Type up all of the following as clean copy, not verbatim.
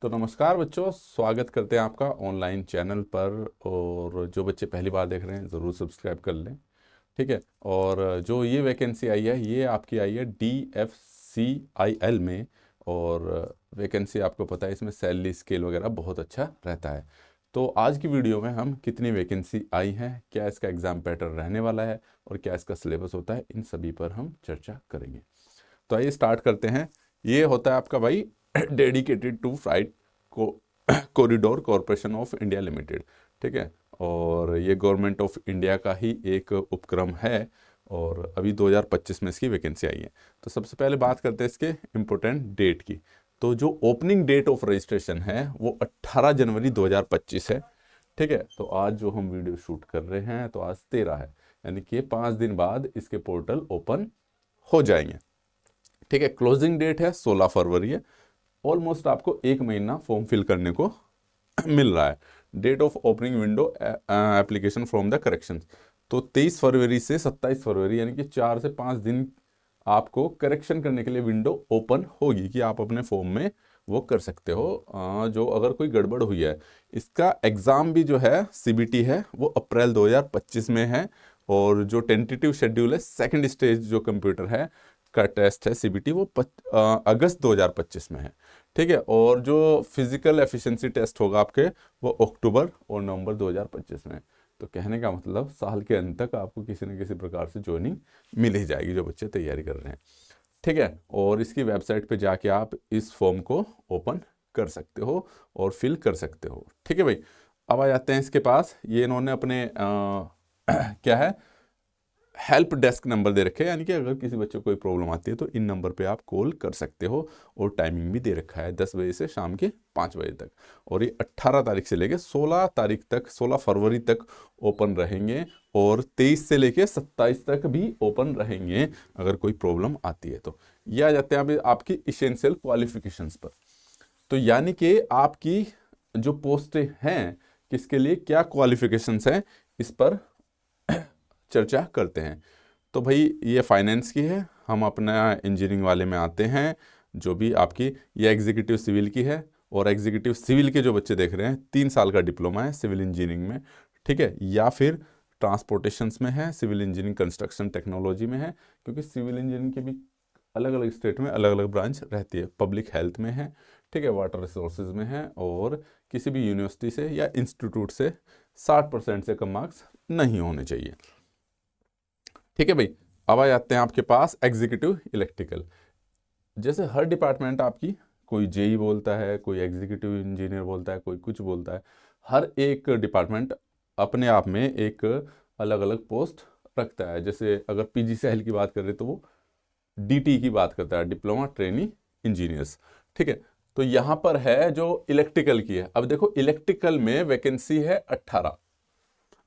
तो नमस्कार बच्चों, स्वागत करते हैं आपका ऑनलाइन चैनल पर। और जो बच्चे पहली बार देख रहे हैं ज़रूर सब्सक्राइब कर लें, ठीक है। और जो ये वैकेंसी आई है ये आपकी आई है DFCIL में। और वैकेंसी आपको पता है इसमें सैलरी स्केल वगैरह बहुत अच्छा रहता है। तो आज की वीडियो में हम कितनी वैकेंसी आई हैं, क्या इसका एग्ज़ाम पैटर्न रहने वाला है और क्या इसका सिलेबस होता है, इन सभी पर हम चर्चा करेंगे। तो आइए स्टार्ट करते हैं। ये होता है आपका भाई dedicated to freight corridor corporation of India limited, ठीक है। और ये गवर्नमेंट ऑफ इंडिया का ही एक उपक्रम है और अभी 2025 में इसकी वैकेंसी आई है। तो सबसे पहले बात करते हैं इसके इम्पोर्टेंट डेट की। तो जो ओपनिंग डेट ऑफ रजिस्ट्रेशन है वो 18 जनवरी 2025 है, ठीक है। तो आज जो हम वीडियो शूट कर रहे हैं तो आज 13 है, यानी कि 5 दिन बाद इसके पोर्टल ओपन हो जाएंगे, ठीक है। क्लोजिंग डेट है 16 फरवरी है। ऑलमोस्ट आपको एक महीना फॉर्म फिल करने को मिल रहा है। Date of opening window application from the correction, तो 23 फरवरी से 27 फरवरी यानी कि 4 से 5 दिन आपको करेक्शन करने के लिए विंडो ओपन होगी कि आप अपने फॉर्म में वो कर सकते हो जो अगर कोई गड़बड़ हुई है। इसका एग्ज़ाम भी जो है CBT है वो अप्रैल 2025 में है। और जो टेंटेटिव शेड्यूल है सेकंड स्टेज जो कंप्यूटर है का टेस्ट है CBT वो अगस्त 2025 में है, ठीक है। और जो फिजिकल एफिशिएंसी टेस्ट होगा आपके वो अक्टूबर और नवंबर 2025 में। तो कहने का मतलब साल के अंत तक आपको किसी न किसी प्रकार से ज्वाइनिंग मिल ही जाएगी जो बच्चे तैयारी कर रहे हैं, ठीक है। और इसकी वेबसाइट पे जाके आप इस फॉर्म को ओपन कर सकते हो और फिल कर सकते हो, ठीक है भाई। अब आ जाते हैं इसके पास, ये इन्होंने अपने क्या है हेल्प डेस्क नंबर दे रखे हैं, यानी कि अगर किसी बच्चे को कोई प्रॉब्लम आती है तो इन नंबर पे आप कॉल कर सकते हो। और टाइमिंग भी दे रखा है 10 बजे से शाम के 5 बजे तक। और ये 18 तारीख से लेके 16 तारीख तक 16 फरवरी तक ओपन रहेंगे और 23 से लेके 27 तक भी ओपन रहेंगे अगर कोई प्रॉब्लम आती है तो। ये आ जाते हैं अभी आपकी इसेंशियल क्वालिफिकेशंस पर। तो यानी कि आपकी जो पोस्टें हैं किसके लिए क्या क्वालिफिकेशंस हैं इस पर चर्चा करते हैं। तो भाई ये फाइनेंस की है, हम अपना इंजीनियरिंग वाले में आते हैं। जो भी आपकी ये एग्जीक्यूटिव सिविल की है, और एग्जीक्यूटिव सिविल के जो बच्चे देख रहे हैं 3 साल का डिप्लोमा है सिविल इंजीनियरिंग में, ठीक है। या फिर ट्रांसपोर्टेशंस में है, सिविल इंजीनियरिंग कंस्ट्रक्शन टेक्नोलॉजी में है, क्योंकि सिविल इंजीनियरिंग के भी अलग अलग स्टेट में अलग अलग ब्रांच रहती है। पब्लिक हेल्थ में है, ठीक है, वाटर रिसोर्सेज में है, और किसी भी यूनिवर्सिटी से या इंस्टीट्यूट से 60% से कम मार्क्स नहीं होने चाहिए, ठीक है भाई। अब आ जाते हैं आपके पास एग्जीक्यूटिव इलेक्ट्रिकल। जैसे हर डिपार्टमेंट आपकी कोई जेई बोलता है, कोई एग्जीक्यूटिव इंजीनियर बोलता है, कोई कुछ बोलता है। हर एक डिपार्टमेंट अपने आप में एक अलग अलग पोस्ट रखता है। जैसे अगर PGCIL की बात करें तो वो DT की बात करता है, डिप्लोमा ट्रेनी इंजीनियर्स, ठीक है। तो यहाँ पर है जो इलेक्ट्रिकल की है। अब देखो इलेक्ट्रिकल में वैकेंसी है 18,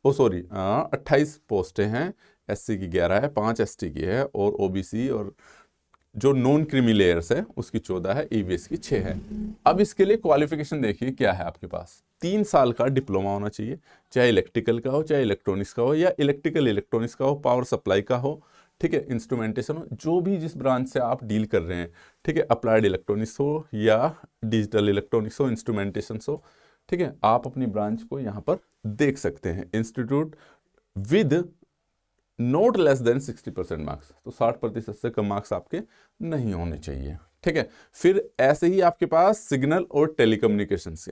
ओ सॉरी 28 पोस्टें हैं। SC की 11 है, 5 ST की है, और OBC और जो नॉन क्रीमी लेयर्स है उसकी 14 है, EVS की 6 है। अब इसके लिए क्वालिफिकेशन देखिए क्या है आपके पास। 3 साल का डिप्लोमा होना चाहिए, चाहे इलेक्ट्रिकल का हो, चाहे इलेक्ट्रॉनिक्स का हो, या इलेक्ट्रिकल इलेक्ट्रॉनिक्स का हो, पावर सप्लाई का हो, ठीक है, इंस्ट्रूमेंटेशन हो, जो भी जिस ब्रांच से आप डील कर रहे हैं, ठीक है। अप्लाइड इलेक्ट्रॉनिक्स हो या डिजिटल इलेक्ट्रॉनिक्स हो, इंस्ट्रूमेंटेशन हो, ठीक है। आप अपनी ब्रांच को यहाँ पर देख सकते हैं। Institute with note less than 60% marks, तो 60% से कम मार्क्स आपके नहीं होने चाहिए, ठीक है। फिर ऐसे ही आपके पास सिग्नल और टेलीकम्युनिकेशन से,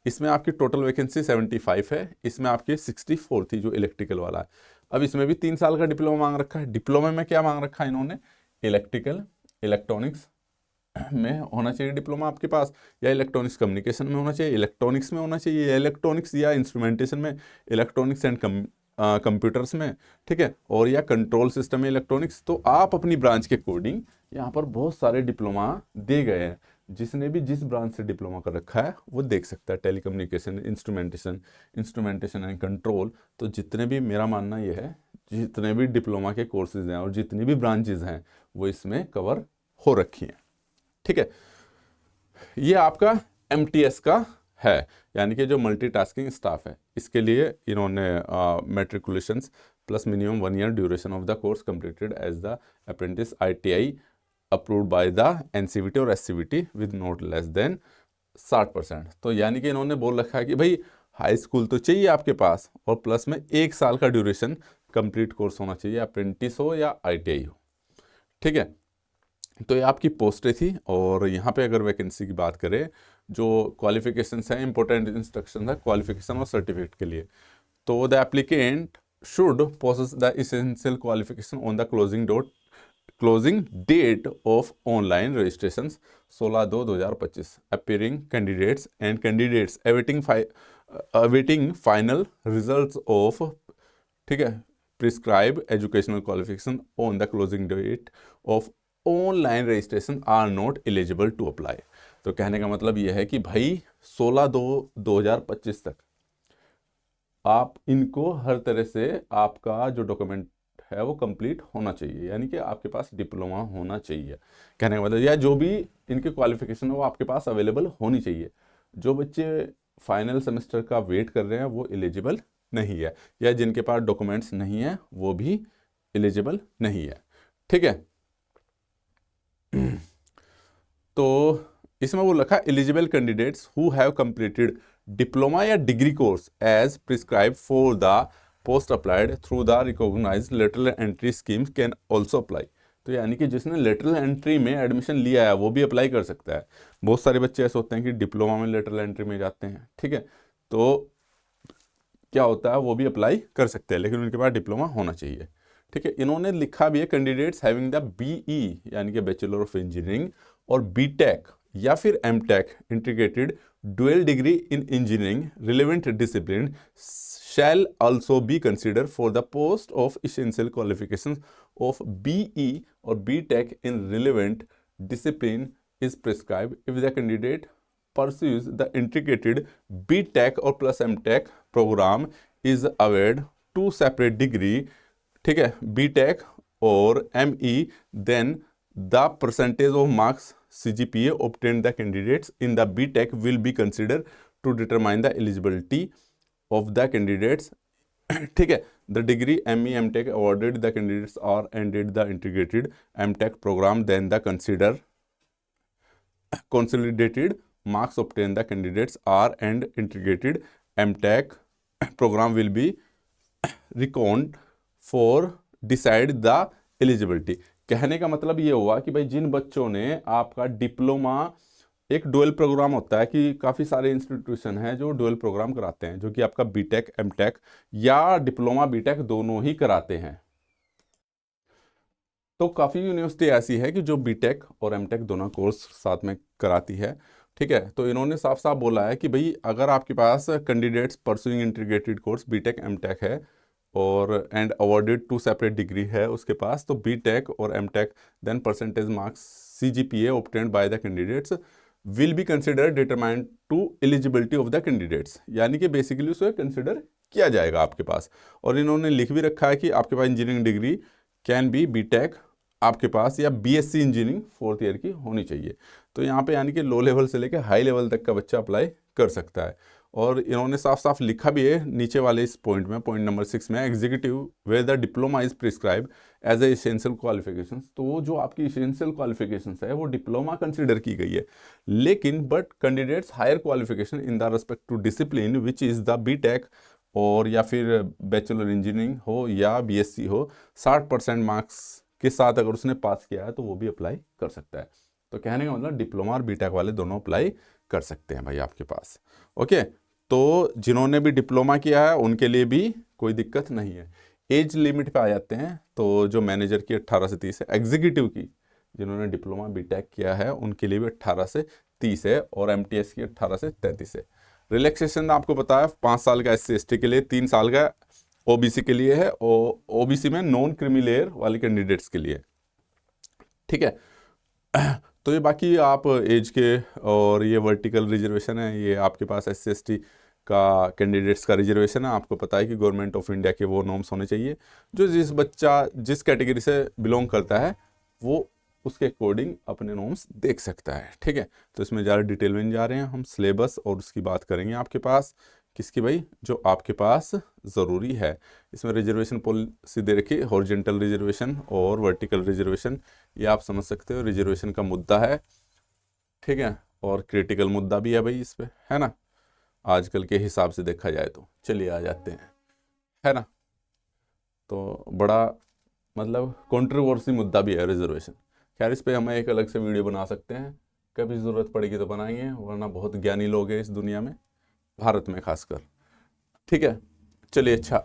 इसमें आपकी टोटल वैकेंसी 75 है, इसमें आपकी 64 थी जो इलेक्ट्रिकल वाला है। अब इसमें भी 3 साल का डिप्लोमा मांग रखा है। डिप्लोमा में क्या मांग रखा है इन्होंने, इलेक्ट्रिकल इलेक्ट्रॉनिक्स में होना चाहिए डिप्लोमा आपके पास, या इलेक्ट्रॉनिक्स कम्युनिकेशन में होना चाहिए, इलेक्ट्रॉनिक्स में होना चाहिए, या इलेक्ट्रॉनिक्स या इंस्ट्रूमेंटेशन में, इलेक्ट्रॉनिक्स एंड कंप्यूटर्स में, ठीक है, और या कंट्रोल सिस्टम में इलेक्ट्रॉनिक्स। तो आप अपनी ब्रांच के अकॉर्डिंग यहाँ पर बहुत सारे डिप्लोमा दे गए हैं। जिसने भी जिस ब्रांच से डिप्लोमा कर रखा है वो देख सकता है। टेलीकम्युनिकेशन, इंस्ट्रूमेंटेशन एंड कंट्रोल, तो जितने भी, मेरा मानना ये है जितने भी डिप्लोमा के कोर्सेज हैं और जितनी भी ब्रांचेज हैं वो इसमें कवर हो रखी हैं, ठीक है। ये आपका MTS का है, यानी कि जो मल्टीटास्किंग स्टाफ है। इसके लिए इन्होंने matriculations plus minimum 1 year duration of the course completed as the apprentice ITI approved by the NCVT और SCVT with not less than 60%। तो यानी कि इन्होंने बोल रखा है कि भाई हाई स्कूल तो चाहिए आपके पास, और प्लस में 1 साल का ड्यूरेशन कंप्लीट कोर्स होना चाहिए, अप्रेंटिस हो या ITI हो। ठीक है, तो ये आपकी पोस्टें थी। और यहाँ पे अगर वैकेंसी की बात करें, जो क्वालिफिकेशंस हैं, इंपॉर्टेंट इंस्ट्रक्शन है क्वालिफिकेशन और सर्टिफिकेट के लिए। तो the applicant should possess the essential qualification on the closing date of online registrations 16/2/2025 appearing candidates and candidates awaiting final results of, ठीक है, prescribed educational qualification on the closing date of online registration are not eligible to apply। तो कहने का मतलब यह है कि भाई 16/2/2025 तक आप इनको हर तरह से आपका जो डॉक्यूमेंट है वो कंप्लीट होना चाहिए, यानी कि आपके पास डिप्लोमा होना चाहिए। कहने का मतलब, या जो भी इनकी क्वालिफिकेशन है वो आपके पास अवेलेबल होनी चाहिए। जो बच्चे फाइनल सेमेस्टर का वेट कर रहे हैं वो एलिजिबल नहीं है, या जिनके पास डॉक्यूमेंट्स नहीं है वो भी एलिजिबल नहीं है। ठीक है, तो इसमें वो लिखा eligible candidates who have completed diploma या degree course as prescribe for the post applied through the recognised lateral entry schemes can also apply. तो यानी कि जिसने लेटरल एंट्री में एडमिशन लिया है वो भी अप्लाई कर सकता है। बहुत सारे बच्चे ऐसे होते हैं कि डिप्लोमा में लेटरल एंट्री में जाते हैं, ठीक है, तो क्या होता है वो भी अप्लाई कर सकते हैं, लेकिन उनके पास डिप्लोमा होना चाहिए। ठीक है, इन्होंने लिखा भी है कैंडिडेट्स हैविंग द BE यानी कि बैचलर ऑफ इंजीनियरिंग और BTech या फिर MTech integrated dual degree in engineering relevant discipline shall also be considered for the post of essential qualifications of BE or BTech in relevant discipline is prescribed if the candidate pursues the integrated BTech or plus MTech program is awarded 2 separate degree, ठीक है, BTech और ME, then the percentage of marks CGPA obtained the candidates in the BTech will be considered to determine the eligibility of the candidates। ठीक है, the degree ME MTech awarded the candidates are ended the integrated MTech program, then the consolidated marks obtained the candidates are and integrated MTech program will be reckoned for decide the eligibility। कहने का मतलब ये हुआ कि भाई जिन बच्चों ने आपका डिप्लोमा, एक डुअल प्रोग्राम होता है कि काफ़ी सारे इंस्टीट्यूशन हैं जो डुअल प्रोग्राम कराते हैं, जो कि आपका BTech MTech या डिप्लोमा BTech दोनों ही कराते हैं। तो काफ़ी यूनिवर्सिटी ऐसी है कि जो BTech और MTech दोनों कोर्स साथ में कराती है। ठीक है, तो इन्होंने साफ साफ बोला है कि भाई अगर आपके पास candidates pursuing integrated course BTech MTech है और एंड अवॉर्डेड 2 सेपरेट डिग्री है उसके पास, तो BTech और MTech then percentage marks CGPA obtained by the candidates will be consider determined to eligibility of the candidates, यानी कि बेसिकली उसे कंसिडर किया जाएगा आपके पास। और इन्होंने लिख भी रखा है कि आपके पास engineering degree can be BTech आपके पास या BSc इंजीनियरिंग 4th ईयर की होनी चाहिए। तो यहाँ पे यानी कि लो लेवल से लेकर हाई लेवल तक का बच्चा अप्लाई कर सकता है। और इन्होंने साफ साफ लिखा भी है नीचे वाले इस पॉइंट में, पॉइंट नंबर 6 में, executive where the diploma is prescribe as a essential qualification. तो वो जो आपकी एसेंशियल क्वालिफिकेशन है वो डिप्लोमा कंसिडर की गई है, लेकिन but candidates higher qualification in the respect to discipline which is the BTech और या फिर बैचलर इंजीनियरिंग हो या BSc हो, 60% मार्क्स के साथ अगर उसने पास किया है तो वो भी अप्लाई कर सकता है। तो कहने का मतलब डिप्लोमा और BTech वाले दोनों अप्लाई कर सकते हैं भाई आपके पास। ओके, तो जिन्होंने भी डिप्लोमा किया है उनके लिए भी कोई दिक्कत नहीं है। एज लिमिट पे आ जाते हैं, तो जो मैनेजर की 18 से 30 है, एग्जीक्यूटिव की जिन्होंने डिप्लोमा BTech किया है उनके लिए भी 18 से 30 है, और MTS की 18 से 33 है। रिलैक्सेशन आपको पता है 5 साल का SC ST के लिए, 3 साल का OBC के लिए है, और OBC में नॉन क्रीमी लेयर वाले कैंडिडेट्स के लिए। ठीक है, तो ये बाकी आप एज के और ये वर्टिकल रिजर्वेशन है, ये आपके पास SC ST का कैंडिडेट्स का रिजर्वेशन है। आपको पता है कि गवर्नमेंट ऑफ इंडिया के वो नॉर्म्स होने चाहिए, जो जिस बच्चा जिस कैटेगरी से बिलोंग करता है वो उसके अकॉर्डिंग अपने नॉर्म्स देख सकता है। ठीक है, तो इसमें ज़्यादा डिटेल में जा रहे हैं हम, सिलेबस और उसकी बात करेंगे आपके पास किसकी भाई, जो आपके पास ज़रूरी है। इसमें रिजर्वेशन पॉलिसी दे रखी, हॉरिजॉन्टल रिजर्वेशन और वर्टिकल रिजर्वेशन, ये आप समझ सकते हो रिजर्वेशन का मुद्दा है। ठीक है, और क्रिटिकल मुद्दा भी है भाई इस पे, है ना, आजकल के हिसाब से देखा जाए तो। चलिए आ जाते हैं, है ना, तो बड़ा मतलब कंट्रोवर्सी मुद्दा भी है रिजर्वेशन। खैर इस पे हम एक अलग से वीडियो बना सकते हैं, कभी ज़रूरत पड़ेगी तो बनाएंगे, वरना बहुत ज्ञानी लोग हैं इस दुनिया में, भारत में खासकर। ठीक है, चलिए अच्छा।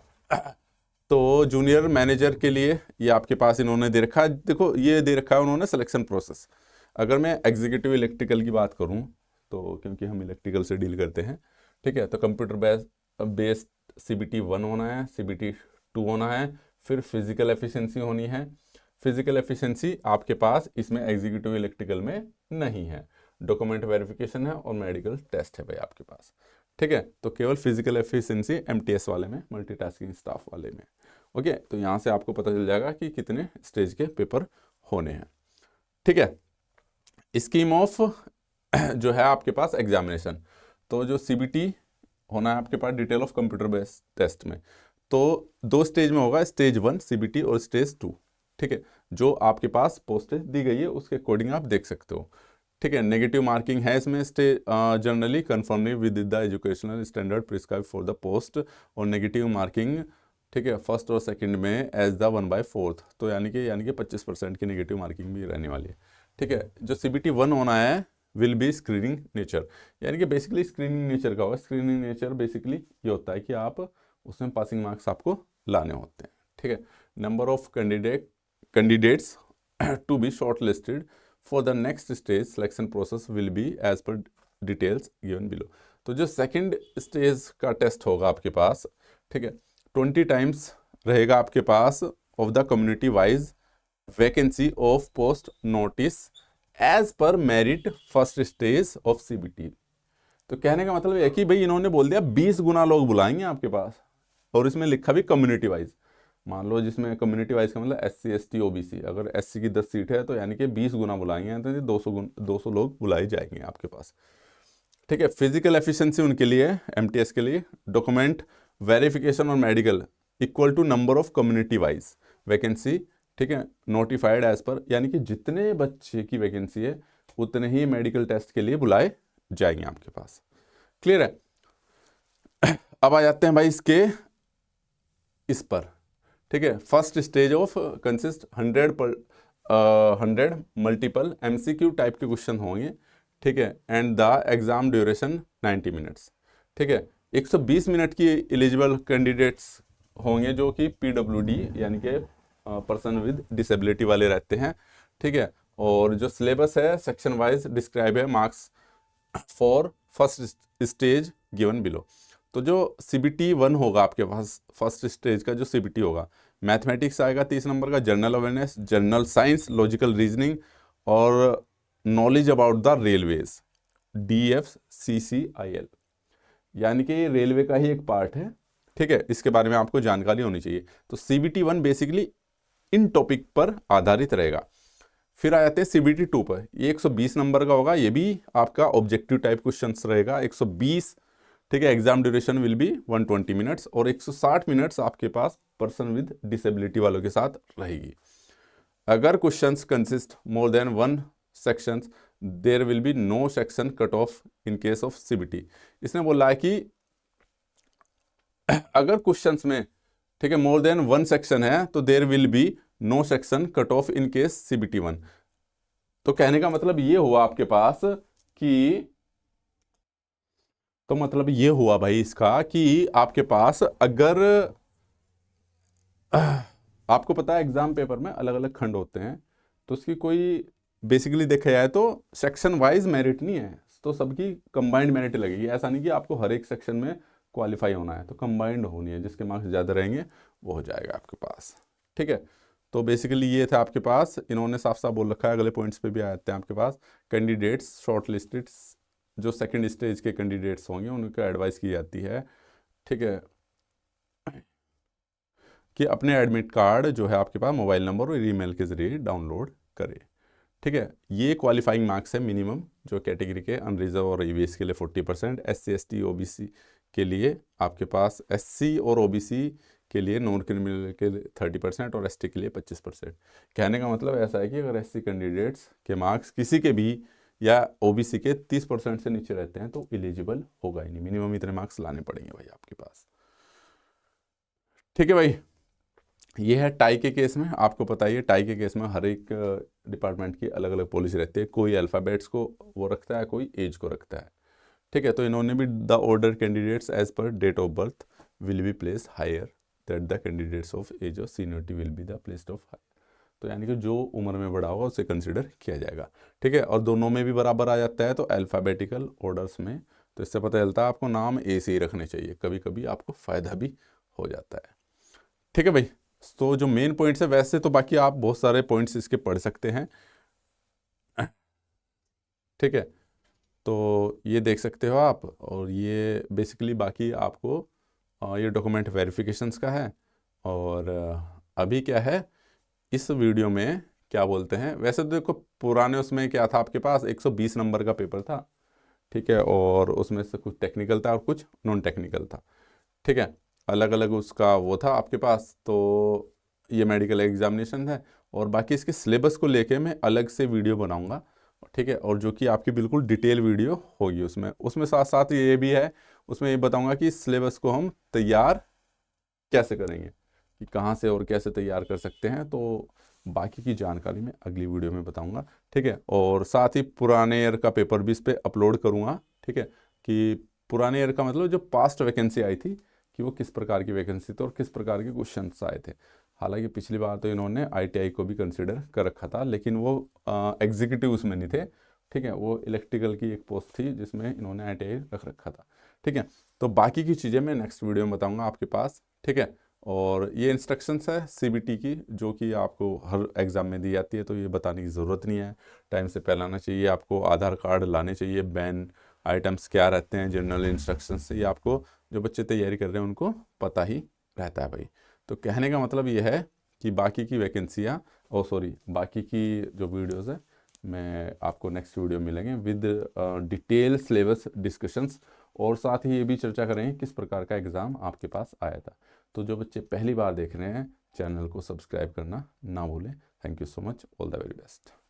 तो जूनियर मैनेजर के लिए ये आपके पास इन्होंने दे रखा है, देखो ये दे रखा है उन्होंने सिलेक्शन प्रोसेस। अगर मैं एग्जीक्यूटिव इलेक्ट्रिकल की बात करूं तो, क्योंकि हम इलेक्ट्रिकल से डील करते हैं, ठीक है, तो कंप्यूटर बेस्ड CBT 1 होना है, CBT 2 होना है, फिर फिजिकल एफिशिएंसी होनी है। फिजिकल एफिशिएंसी आपके पास इसमें एग्जीक्यूटिव इलेक्ट्रिकल में नहीं है, डॉक्यूमेंट वेरिफिकेशन है और मेडिकल टेस्ट है भाई आपके पास। ठीक है, तो केवल फिजिकल एफिशिएंसी MTS वाले में, मल्टीटास्किंग स्टाफ वाले में। ओके, तो यहाँ से आपको पता चल जाएगा कि कितने स्टेज के पेपर होने हैं। ठीक है, स्कीम ऑफ जो है आपके पास एग्जामिनेशन, तो जो CBT होना है आपके पास detail of computer based test में, तो 2 स्टेज में होगा, स्टेज 1 CBT और स्टेज 2। ठीक है, जो आपके पास पोस्ट दी गई है उसके अकॉर्डिंग आप देख सकते हो। ठीक है, नेगेटिव मार्किंग है इसमें, stage generally confirmly with the educational standard prescribe for the post, और नेगेटिव मार्किंग, ठीक है, फर्स्ट और सेकंड में एज द 1/4, तो यानी कि 25% की नेगेटिव मार्किंग भी रहने वाली है। ठीक है, जो CBT 1 होना है विल बी स्क्रीनिंग नेचर, यानी कि बेसिकली स्क्रीनिंग नेचर का होगा। स्क्रीनिंग नेचर बेसिकली ये होता है कि आप उसमें पासिंग मार्क्स आपको लाने होते हैं। ठीक है, number of candidates to be shortlisted for the next stage selection process will be as per details given below. तो जो सेकंड स्टेज का टेस्ट होगा आपके पास, ठीक है, 20 टाइम्स रहेगा आपके पास of the community wise vacancy of post notice as per merit first stage of CBT। तो कहने का मतलब है कि भाई इन्होंने बोल दिया 20 गुना लोग बुलाएंगे आपके पास, और इसमें लिखा भी कम्युनिटी वाइज। मान लो जिसमें कम्युनिटी वाइज का मतलब SC ST OBC, अगर SC की 10 सीट है तो यानी कि 20 गुना बुलाएंगे, तो 200 लोग बुलाए जाएंगे आपके पास। ठीक है, फिजिकल एफिशिएंसी उनके लिए, MTS के लिए, डॉक्यूमेंट वेरिफिकेशन और medical equal to number of community wise vacancy, ठीक है, नोटिफाइड एज पर, यानी कि जितने बच्चे की वैकेंसी है उतने ही मेडिकल टेस्ट के लिए बुलाए जाएंगे आपके पास। क्लियर है? अब आ जाते हैं भाई इसके इस पर। ठीक है, first stage of consist 100 multiple MCQ type के क्वेश्चन होंगे। ठीक है, and the exam duration 90 minutes. ठीक है, 120 मिनट की एलिजिबल कैंडिडेट्स होंगे जो कि PWD यानी कि पर्सन विद डिसेबिलिटी वाले रहते हैं। ठीक है, और जो सिलेबस है सेक्शन वाइज डिस्क्राइब है, marks for first stage given below. तो जो CBT 1 होगा आपके पास, फर्स्ट स्टेज का जो CBT होगा, मैथमेटिक्स आएगा 30 नंबर का, general awareness, general science, logical reasoning और knowledge about the railways, DFCCIL, यानी कि ये रेलवे का ही एक पार्ट है। ठीक है, इसके बारे में आपको जानकारी होनी चाहिए। तो CBT 1 बेसिकली इन टॉपिक पर आधारित रहेगा। फिर आ जाते हैं CBT 2 पर, ये 120 नंबर का होगा, ये भी आपका ऑब्जेक्टिव टाइप क्वेश्चंस रहेगा, 120। ठीक है, exam duration will be 120 minutes, और 160 मिनट्स आपके पास पर्सन विद डिसेबिलिटी वालों के साथ रहेगी। अगर questions consist more than 1 sections there will be no section cut off in case of CBT। इसने बोला है कि अगर क्वेश्चंस में, ठीक है, मोर देन 1 सेक्शन है तो there will be no section cut off in case CBT 1। तो कहने का मतलब ये हुआ आपके पास कि, तो मतलब ये हुआ भाई इसका कि आपके पास अगर आपको पता है एग्जाम पेपर में अलग अलग खंड होते हैं, तो उसकी कोई बेसिकली देखा जाए तो सेक्शन वाइज मेरिट नहीं है, तो सबकी कंबाइंड मेरिट लगेगी। ऐसा नहीं कि आपको हर एक सेक्शन में क्वालिफाई होना है, तो कंबाइंड होनी है, जिसके मार्क्स ज़्यादा रहेंगे वो हो जाएगा आपके पास। ठीक है, तो बेसिकली ये था आपके पास, इन्होंने साफ साफ बोल रखा है। अगले पॉइंट्स पे भी आ जाते हैं आपके पास। कैंडिडेट्स शॉर्ट लिस्टेड, जो सेकंड स्टेज के कैंडिडेट्स होंगे उनको एडवाइस की जाती है, ठीक है, कि अपने एडमिट कार्ड जो है आपके पास मोबाइल नंबर और ईमेल के जरिए डाउनलोड करें। ठीक है, ये क्वालिफाइंग मार्क्स है मिनिमम, जो कैटेगरी के अनरिजर्व और EVS के लिए 40%, SC ST OBC के लिए आपके पास, SC और OBC के लिए, नॉन क्रिमिनल के लिए 30% और ST के लिए 25%। कहने का मतलब ऐसा है कि अगर SC कैंडिडेट्स के मार्क्स किसी के भी या ओबीसी के 30% से नीचे रहते हैं तो एलिजिबल होगा ही नहीं, मिनिमम इतने मार्क्स लाने पड़ेंगे भाई आपके पास। ठीक है भाई, ये है टाई के केस में। आपको पता ही है टाई के केस में हर एक डिपार्टमेंट की अलग अलग पॉलिसी रहती है, कोई अल्फ़ाबेट्स को वो रखता है, कोई एज को रखता है। ठीक है, तो इन्होंने भी the order candidates as per date of birth will be place higher that the candidates of age of seniority will be the placed of higher. तो यानी कि जो उम्र में बड़ा होगा उसे कंसिडर किया जाएगा। ठीक है, और दोनों में भी बराबर आ जाता है तो अल्फ़ाबेटिकल ऑर्डर्स में, तो इससे पता चलता है आपको नाम ए से ही रखने चाहिए, कभी कभी आपको फ़ायदा भी हो जाता है। ठीक है भाई, तो जो मेन पॉइंट्स है, वैसे तो बाकी आप बहुत सारे पॉइंट्स इसके पढ़ सकते हैं। ठीक है, तो ये देख सकते हो आप, और ये बेसिकली बाकी आपको ये डॉक्यूमेंट वेरिफिकेशंस का है। और अभी क्या है इस वीडियो में, क्या बोलते हैं, वैसे तो देखो पुराने उसमें क्या था, आपके पास 120 नंबर का पेपर था। ठीक है, और उसमें से कुछ टेक्निकल था और कुछ नॉन टेक्निकल था। ठीक है, अलग अलग उसका वो था आपके पास। तो ये मेडिकल एग्जामिनेशन है, और बाकी इसके सिलेबस को लेके मैं अलग से वीडियो बनाऊंगा। ठीक है, और जो कि आपकी बिल्कुल डिटेल वीडियो होगी उसमें उसमें साथ साथ ये भी है, उसमें ये बताऊंगा कि इस सिलेबस को हम तैयार कैसे करेंगे, कि कहाँ से और कैसे तैयार कर सकते हैं। तो बाकी की जानकारी मैं अगली वीडियो में बताऊंगा। ठीक है, और साथ ही पुराने ईयर का पेपर भी इस पर अपलोड करूंगा। ठीक है, कि पुराने ईयर का मतलब जो पास्ट वैकेंसी आई थी, कि वो किस प्रकार की वैकेंसी थी और किस प्रकार के क्वेश्चन आए थे। हालांकि पिछली बार तो इन्होंने आईटीआई को भी कंसिडर कर रखा था, लेकिन वो एग्जीक्यूटिव उसमें नहीं थे। ठीक है, वो इलेक्ट्रिकल की एक पोस्ट थी जिसमें इन्होंने आईटीआई रख रखा था। ठीक है, तो बाकी की चीज़ें मैं नेक्स्ट वीडियो में बताऊंगा आपके पास। ठीक है, और ये इंस्ट्रक्शंस है सीबीटी की, जो कि आपको हर एग्ज़ाम में दी जाती है, तो ये बताने की ज़रूरत नहीं है। टाइम से पहले आना चाहिए, आपको आधार कार्ड लाने चाहिए, बैन आइटम्स क्या रहते हैं, जनरल इंस्ट्रक्शंस से, ये आपको जो बच्चे तैयारी कर रहे हैं उनको पता ही रहता है भाई। तो कहने का मतलब ये है कि बाकी की वैकेंसियाँ, ओ सॉरी, बाकी की जो वीडियोस है, मैं आपको नेक्स्ट वीडियो मिलेंगे विद डिटेल सिलेबस डिस्कशंस, और साथ ही ये भी चर्चा करेंगे किस प्रकार का एग्ज़ाम आपके पास आया था। तो जो बच्चे पहली बार देख रहे हैं, चैनल को सब्सक्राइब करना ना भूलें। Thank you so much, all the very best.